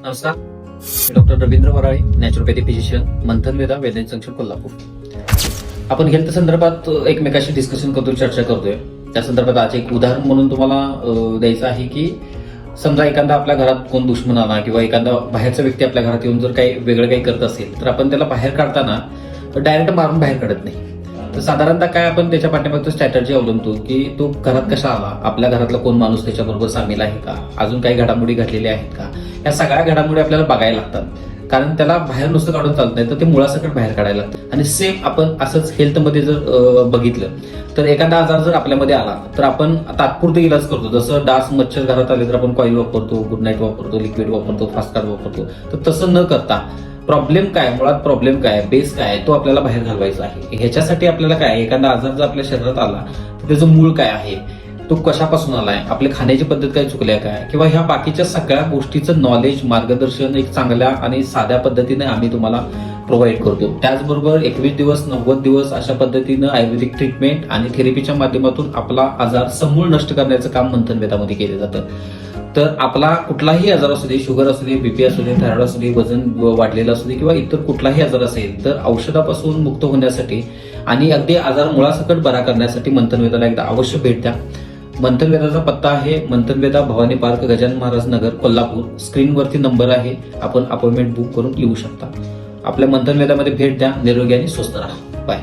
नमस्कार, मी doctor Ravindra Varale, naturopathy physician, Manthanveda Vaidyanath junction, Kolhapur. आपण हेल्थ संदर्भात एकमेकाशी डिस्कशन करतोय, चर्चा करतोय. त्या संदर्भात आज एक उदाहरण म्हणून तुम्हाला द्यायचं आहे की समजा एखादा आपल्या घरात कोण दुश्मन आला किंवा एखादा बाहेरचा व्यक्ती आपल्या घरात येऊन जर काही वेगळं काही करत असेल तर आपण त्याला बाहेर काढताना डायरेक्ट मारून बाहेर काढत नाही. तर साधारणतः काय आपण त्याच्या पाठीमागचं स्ट्रॅटर्जी अवलंबतो की तो घरात कसा आला, आपल्या घरातला कोण माणूस त्याच्याबरोबर सामील आहे का, अजून काही घडामोडी घडलेल्या आहेत का, या सगळ्या घडामोडी आपल्याला बघायला लागतात. कारण त्याला बाहेर नुसतं काढून चालत नाही, तर ते मुळासकट बाहेर काढायला लागतं. आणि सेम आपण असंच हेल्थमध्ये जर बघितलं तर एखादा आजार जर आपल्यामध्ये आला तर आपण तात्पुरते इलाज करतो. जसं डास मच्छर घरात आले तर आपण कॉईल वापरतो, गुड नाईट वापरतो, लिक्विड वापरतो, फास्ट कार्ड वापरतो. तर तसं न करता प्रॉब्लेम काय, मुळात प्रॉब्लेम काय, बेस काय, तो आपल्याला बाहेर घालवायचा आहे. ह्याच्यासाठी आपल्याला काय, एखादा आजार जर आपल्या शरीरात आला तर त्याचं मूळ काय आहे, तो कशापासून आलाय, आपली खाण्याची पद्धत काय चुकल्या काय, किंवा ह्या बाकीच्या सगळ्या गोष्टीचं नॉलेज, मार्गदर्शन एक चांगल्या आणि साध्या पद्धतीने आम्ही तुम्हाला प्रोव्हाइड करतो. त्याचबरोबर 21 दिवस 90 दिवस अशा पद्धतीनं आयुर्वेदिक ट्रीटमेंट आणि थेरपीच्या माध्यमातून आपला आजार समूळ नष्ट करण्याचं काम मंथनवेदामध्ये केलं जातं. तर आपला कुठलाही आजार असू दे, शुगर असू दे, बीपी असू दे, थायरॉइड असू दे, वजन वाढलेलं असू दे किंवा इतर कुठलाही आजार असेल तर औषधापासून मुक्त होण्यासाठी आणि अगदी आजार मुळासकट बरा करण्यासाठी मंथनवेदाला एकदा अवश्य भेट द्या. मंथनवेदाचा पत्ता आहे मंथनवेदा, भवानी पार्क, गजानन महाराज नगर, कोल्हापूर. स्क्रीनवरती नंबर आहे, आपण अपॉइंटमेंट बुक करून येऊ शकता. आपल्या मंथनवेदामध्ये भेट द्या. निरोगी आणि स्वस्थ राहा. बाय.